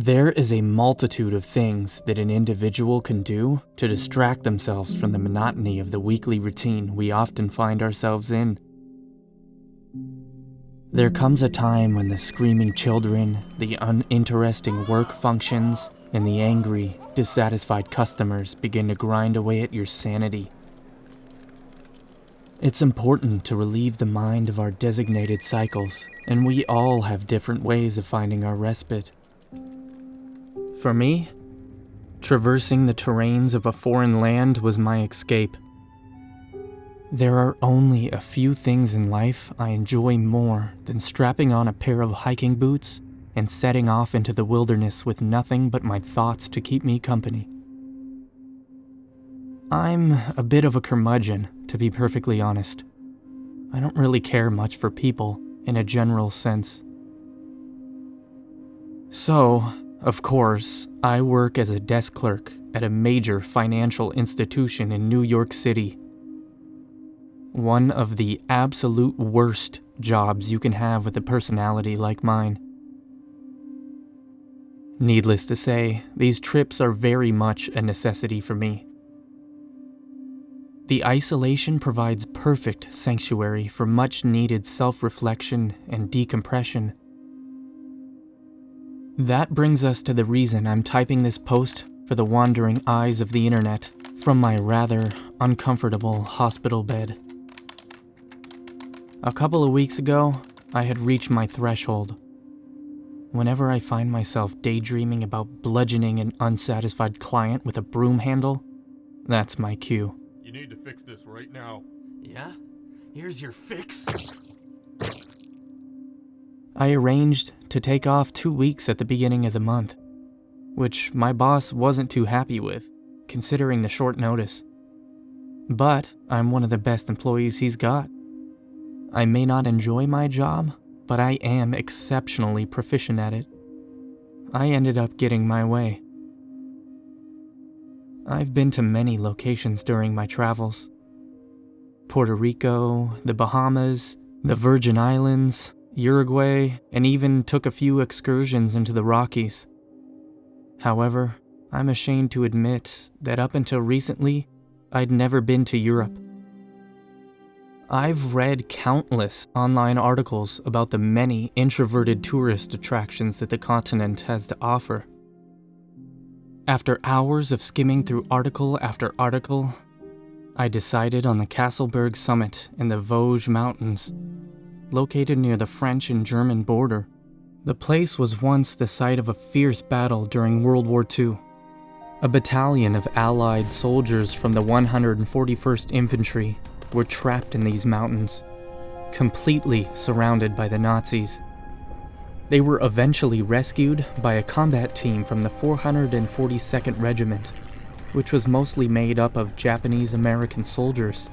There is a multitude of things that an individual can do to distract themselves from the monotony of the weekly routine we often find ourselves in. There comes a time when the screaming children, the uninteresting work functions, and the angry, dissatisfied customers begin to grind away at your sanity. It's important to relieve the mind of our designated cycles, and we all have different ways of finding our respite. For me, traversing the terrains of a foreign land was my escape. There are only a few things in life I enjoy more than strapping on a pair of hiking boots and setting off into the wilderness with nothing but my thoughts to keep me company. I'm a bit of a curmudgeon, to be perfectly honest. I don't really care much for people in a general sense. So, of course, I work as a desk clerk at a major financial institution in New York City. One of the absolute worst jobs you can have with a personality like mine. Needless to say, these trips are very much a necessity for me. The isolation provides perfect sanctuary for much-needed self-reflection and decompression. That brings us to the reason I'm typing this post for the wandering eyes of the internet from my rather uncomfortable hospital bed. A couple of weeks ago, I had reached my threshold. Whenever I find myself daydreaming about bludgeoning an unsatisfied client with a broom handle, that's my cue. You need to fix this right now. Yeah? Here's your fix. I arranged to take off 2 weeks at the beginning of the month, which my boss wasn't too happy with, considering the short notice. But I'm one of the best employees he's got. I may not enjoy my job, but I am exceptionally proficient at it. I ended up getting my way. I've been to many locations during my travels. Puerto Rico, the Bahamas, the Virgin Islands, Uruguay, and even took a few excursions into the Rockies. However, I'm ashamed to admit that up until recently, I'd never been to Europe. I've read countless online articles about the many introverted tourist attractions that the continent has to offer. After hours of skimming through article after article, I decided on the Castleberg summit in the Vosges Mountains, located near the French and German border. The place was once the site of a fierce battle during World War II. A battalion of Allied soldiers from the 141st Infantry were trapped in these mountains, completely surrounded by the Nazis. They were eventually rescued by a combat team from the 442nd Regiment, which was mostly made up of Japanese-American soldiers.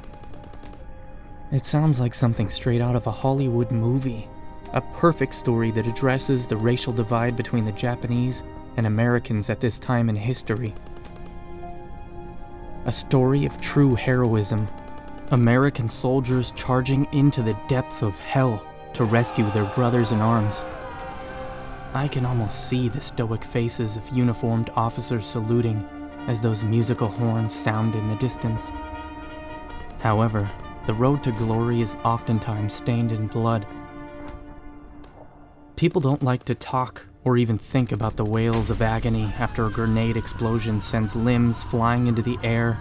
It sounds like something straight out of a Hollywood movie, a perfect story that addresses the racial divide between the Japanese and Americans at this time in history. A story of true heroism, American soldiers charging into the depths of hell to rescue their brothers in arms. I can almost see the stoic faces of uniformed officers saluting as those musical horns sound in the distance. However, the road to glory is oftentimes stained in blood. People don't like to talk or even think about the wails of agony after a grenade explosion sends limbs flying into the air,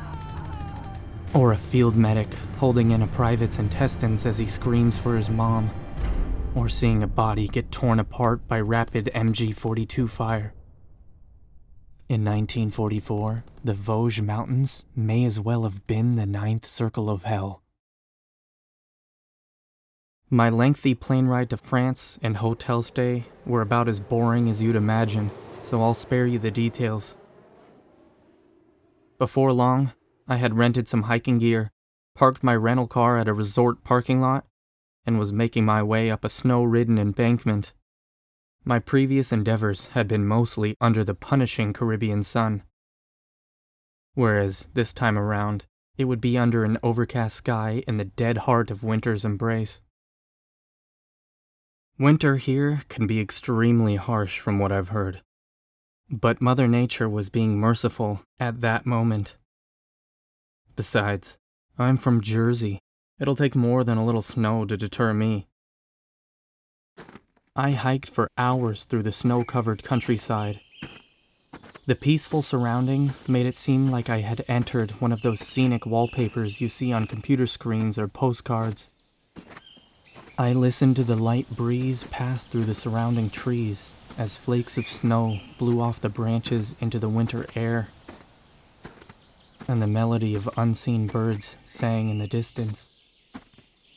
or a field medic holding in a private's intestines as he screams for his mom, or seeing a body get torn apart by rapid MG-42 fire. In 1944, the Vosges Mountains may as well have been the ninth circle of hell. My lengthy plane ride to France and hotel stay were about as boring as you'd imagine, so I'll spare you the details. Before long, I had rented some hiking gear, parked my rental car at a resort parking lot, and was making my way up a snow-ridden embankment. My previous endeavors had been mostly under the punishing Caribbean sun, whereas this time around, it would be under an overcast sky in the dead heart of winter's embrace. Winter here can be extremely harsh from what I've heard. But Mother Nature was being merciful at that moment. Besides, I'm from Jersey. It'll take more than a little snow to deter me. I hiked for hours through the snow-covered countryside. The peaceful surroundings made it seem like I had entered one of those scenic wallpapers you see on computer screens or postcards. I listened to the light breeze pass through the surrounding trees as flakes of snow blew off the branches into the winter air, and the melody of unseen birds sang in the distance.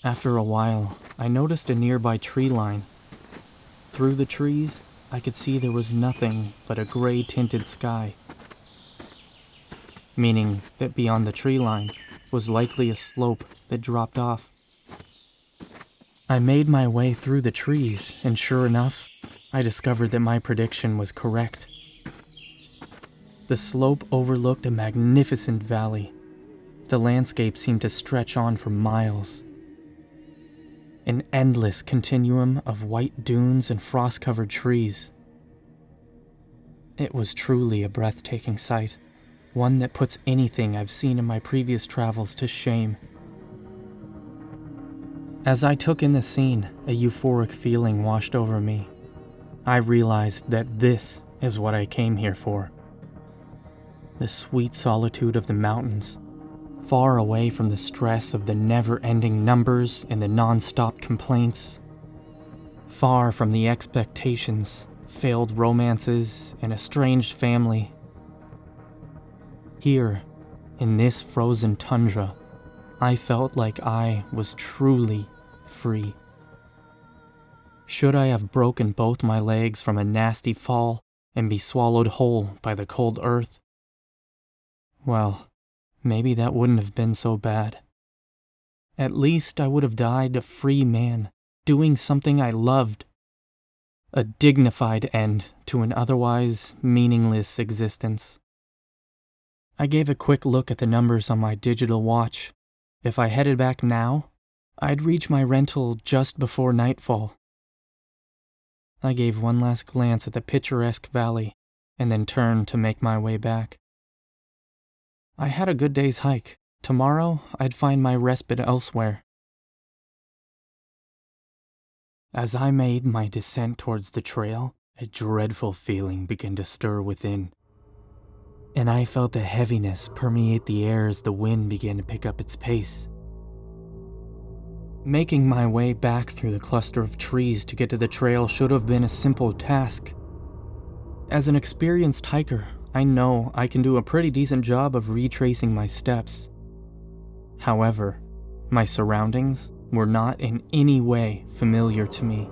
After a while, I noticed a nearby tree line. Through the trees, I could see there was nothing but a gray-tinted sky, meaning that beyond the tree line was likely a slope that dropped off. I made my way through the trees, and sure enough, I discovered that my prediction was correct. The slope overlooked a magnificent valley. The landscape seemed to stretch on for miles. An endless continuum of white dunes and frost-covered trees. It was truly a breathtaking sight, one that puts anything I've seen in my previous travels to shame. As I took in the scene, a euphoric feeling washed over me. I realized that this is what I came here for. The sweet solitude of the mountains, far away from the stress of the never-ending numbers and the non-stop complaints, far from the expectations, failed romances, and estranged family. Here, in this frozen tundra, I felt like I was truly free. Should I have broken both my legs from a nasty fall and be swallowed whole by the cold earth? Well, maybe that wouldn't have been so bad. At least I would have died a free man, doing something I loved. A dignified end to an otherwise meaningless existence. I gave a quick look at the numbers on my digital watch. If I headed back now, I'd reach my rental just before nightfall. I gave one last glance at the picturesque valley and then turned to make my way back. I had a good day's hike. Tomorrow, I'd find my respite elsewhere. As I made my descent towards the trail, a dreadful feeling began to stir within, and I felt a heaviness permeate the air as the wind began to pick up its pace. Making my way back through the cluster of trees to get to the trail should have been a simple task. As an experienced hiker, I know I can do a pretty decent job of retracing my steps. However, my surroundings were not in any way familiar to me.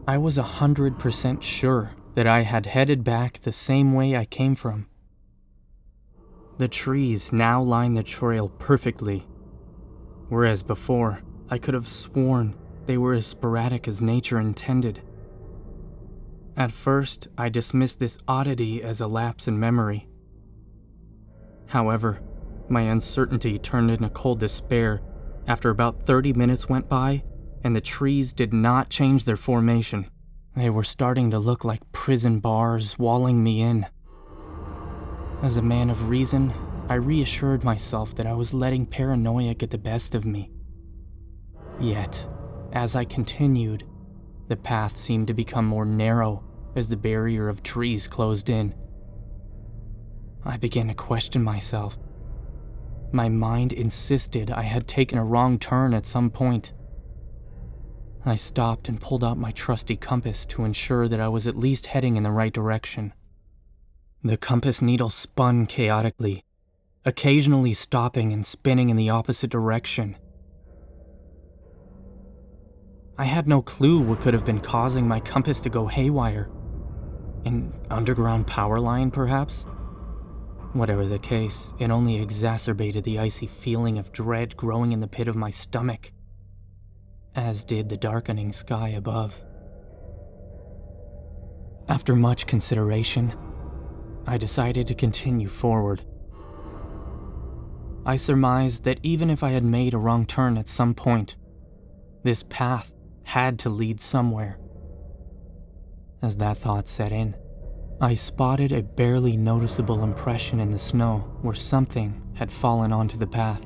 I was 100% sure that I had headed back the same way I came from. The trees now lined the trail perfectly, whereas before, I could have sworn they were as sporadic as nature intended. At first, I dismissed this oddity as a lapse in memory. However, my uncertainty turned into cold despair after about 30 minutes went by and the trees did not change their formation. They were starting to look like prison bars walling me in. As a man of reason, I reassured myself that I was letting paranoia get the best of me. Yet, as I continued, the path seemed to become more narrow as the barrier of trees closed in. I began to question myself. My mind insisted I had taken a wrong turn at some point. I stopped and pulled out my trusty compass to ensure that I was at least heading in the right direction. The compass needle spun chaotically, occasionally stopping and spinning in the opposite direction. I had no clue what could have been causing my compass to go haywire. An underground power line, perhaps? Whatever the case, it only exacerbated the icy feeling of dread growing in the pit of my stomach, as did the darkening sky above. After much consideration, I decided to continue forward. I surmised that even if I had made a wrong turn at some point, this path had to lead somewhere. As that thought set in, I spotted a barely noticeable impression in the snow where something had fallen onto the path.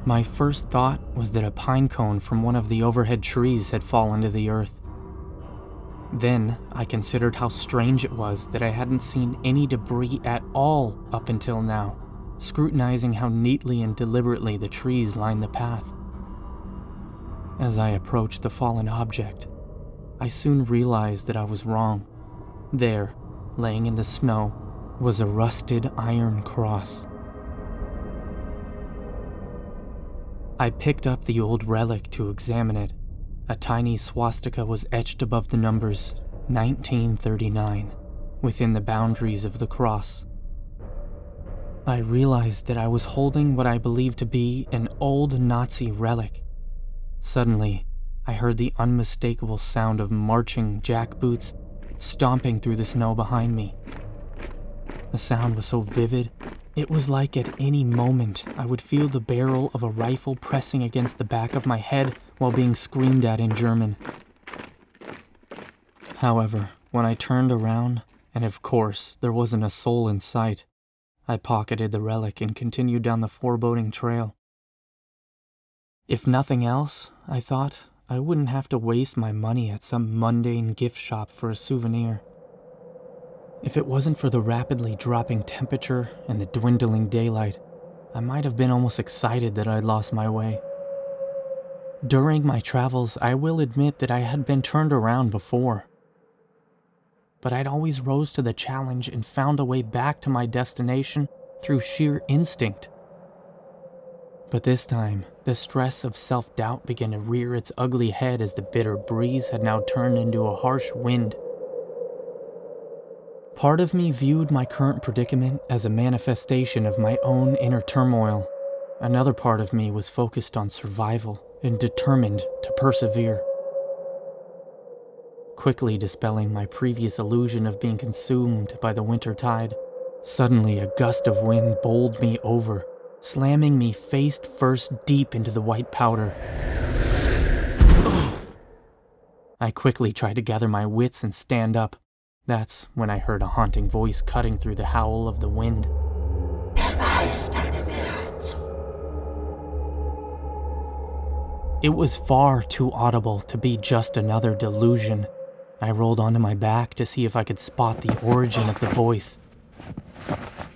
My first thought was that a pine cone from one of the overhead trees had fallen to the earth. Then I considered how strange it was that I hadn't seen any debris at all up until now, scrutinizing how neatly and deliberately the trees lined the path. As I approached the fallen object, I soon realized that I was wrong. There, laying in the snow, was a rusted iron cross. I picked up the old relic to examine it. A tiny swastika was etched above the numbers 1939 within the boundaries of the cross. I realized that I was holding what I believed to be an old Nazi relic. Suddenly, I heard the unmistakable sound of marching jackboots stomping through the snow behind me. The sound was so vivid, it was like at any moment I would feel the barrel of a rifle pressing against the back of my head while being screamed at in German. However, when I turned around, and of course there wasn't a soul in sight, I pocketed the relic and continued down the foreboding trail. If nothing else, I thought, I wouldn't have to waste my money at some mundane gift shop for a souvenir. If it wasn't for the rapidly dropping temperature and the dwindling daylight, I might have been almost excited that I'd lost my way. During my travels, I will admit that I had been turned around before. But I'd always rose to the challenge and found a way back to my destination through sheer instinct. But this time, the stress of self-doubt began to rear its ugly head as the bitter breeze had now turned into a harsh wind. Part of me viewed my current predicament as a manifestation of my own inner turmoil. Another part of me was focused on survival and determined to persevere. Quickly dispelling my previous illusion of being consumed by the winter tide, suddenly a gust of wind bowled me over, slamming me face first deep into the white powder. I quickly tried to gather my wits and stand up. That's when I heard a haunting voice cutting through the howl of the wind. It was far too audible to be just another delusion. I rolled onto my back to see if I could spot the origin of the voice.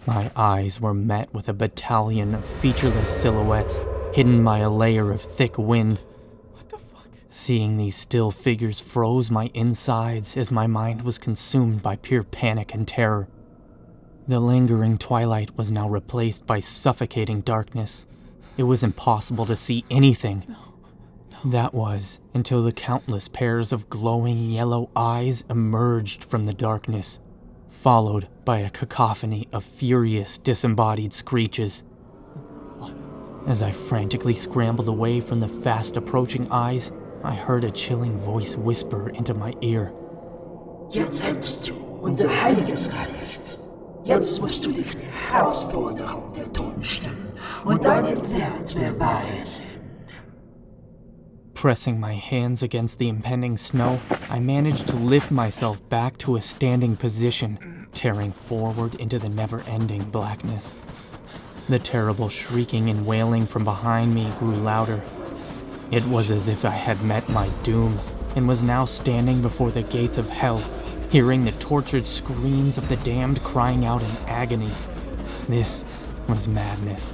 My eyes were met with a battalion of featureless silhouettes hidden by a layer of thick wind. What the fuck? Seeing these still figures froze my insides as my mind was consumed by pure panic and terror. The lingering twilight was now replaced by suffocating darkness. It was impossible to see anything. That was until the countless pairs of glowing yellow eyes emerged from the darkness, followed by a cacophony of furious, disembodied screeches. As I frantically scrambled away from the fast-approaching eyes, I heard a chilling voice whisper into my ear. Jetzt hältst du unser heiliges Relikt. Jetzt musst du dich der Herausforderung der Toten stellen und deinen Wert beweisen. Pressing my hands against the impending snow, I managed to lift myself back to a standing position, tearing forward into the never-ending blackness. The terrible shrieking and wailing from behind me grew louder. It was as if I had met my doom and was now standing before the gates of hell, hearing the tortured screams of the damned crying out in agony. This was madness.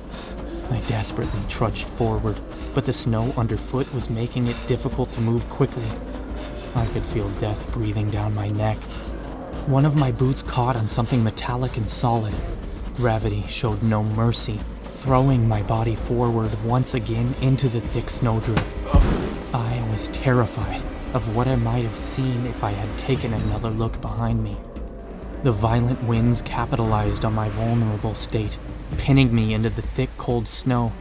I desperately trudged forward, but the snow underfoot was making it difficult to move quickly. I could feel death breathing down my neck. One of my boots caught on something metallic and solid. Gravity showed no mercy, throwing my body forward once again into the thick snowdrift. I was terrified of what I might have seen if I had taken another look behind me. The violent winds capitalized on my vulnerable state, pinning me into the thick, cold snow.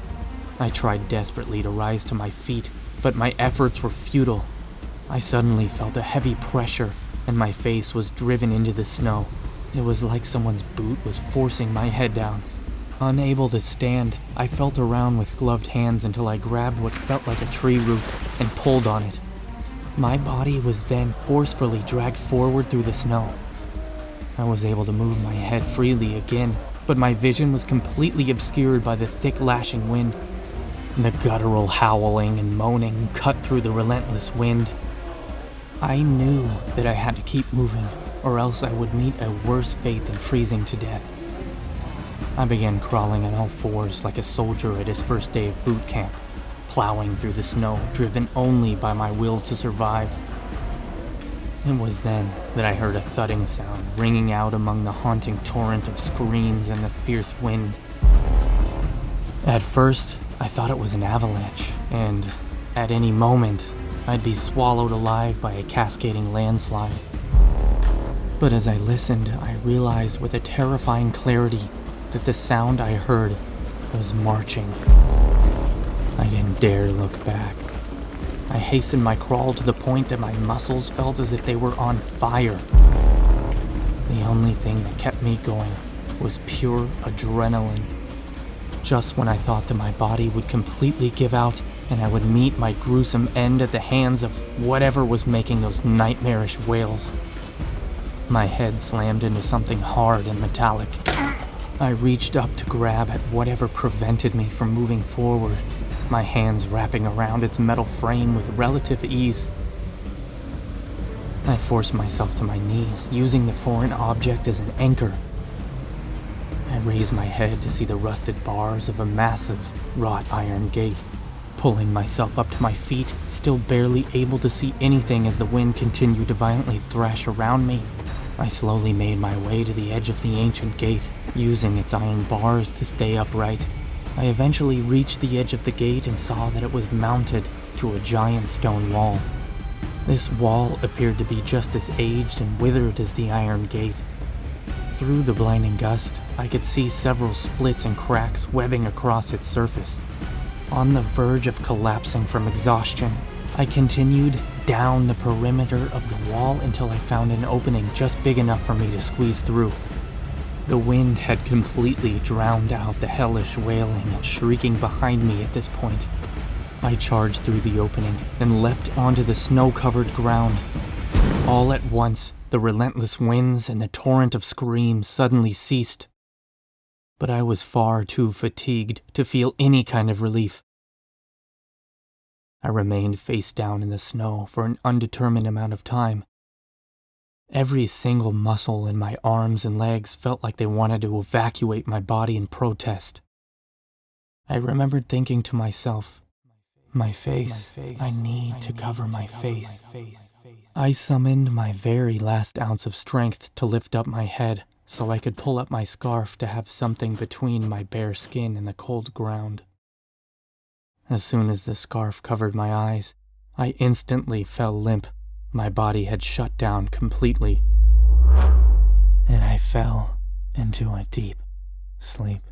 I tried desperately to rise to my feet, but my efforts were futile. I suddenly felt a heavy pressure, and my face was driven into the snow. It was like someone's boot was forcing my head down. Unable to stand, I felt around with gloved hands until I grabbed what felt like a tree root and pulled on it. My body was then forcefully dragged forward through the snow. I was able to move my head freely again, but my vision was completely obscured by the thick lashing wind. The guttural howling and moaning cut through the relentless wind. I knew that I had to keep moving, or else I would meet a worse fate than freezing to death. I began crawling on all fours like a soldier at his first day of boot camp, plowing through the snow, driven only by my will to survive. It was then that I heard a thudding sound ringing out among the haunting torrent of screams and the fierce wind. At first, I thought it was an avalanche, and at any moment, I'd be swallowed alive by a cascading landslide. But as I listened, I realized with a terrifying clarity that the sound I heard was marching. I didn't dare look back. I hastened my crawl to the point that my muscles felt as if they were on fire. The only thing that kept me going was pure adrenaline. Just when I thought that my body would completely give out and I would meet my gruesome end at the hands of whatever was making those nightmarish wails, my head slammed into something hard and metallic. I reached up to grab at whatever prevented me from moving forward, my hands wrapping around its metal frame with relative ease. I forced myself to my knees, using the foreign object as an anchor. I raised my head to see the rusted bars of a massive, wrought iron gate. Pulling myself up to my feet, still barely able to see anything as the wind continued to violently thrash around me, I slowly made my way to the edge of the ancient gate, using its iron bars to stay upright. I eventually reached the edge of the gate and saw that it was mounted to a giant stone wall. This wall appeared to be just as aged and withered as the iron gate. Through the blinding gust, I could see several splits and cracks webbing across its surface. On the verge of collapsing from exhaustion, I continued down the perimeter of the wall until I found an opening just big enough for me to squeeze through. The wind had completely drowned out the hellish wailing and shrieking behind me at this point. I charged through the opening and leapt onto the snow-covered ground. All at once, the relentless winds and the torrent of screams suddenly ceased. But I was far too fatigued to feel any kind of relief. I remained face down in the snow for an undetermined amount of time. Every single muscle in my arms and legs felt like they wanted to evacuate my body in protest. I remembered thinking to myself, my face, I need to cover my face. I summoned my very last ounce of strength to lift up my head so I could pull up my scarf to have something between my bare skin and the cold ground. As soon as the scarf covered my eyes, I instantly fell limp. My body had shut down completely, and I fell into a deep sleep.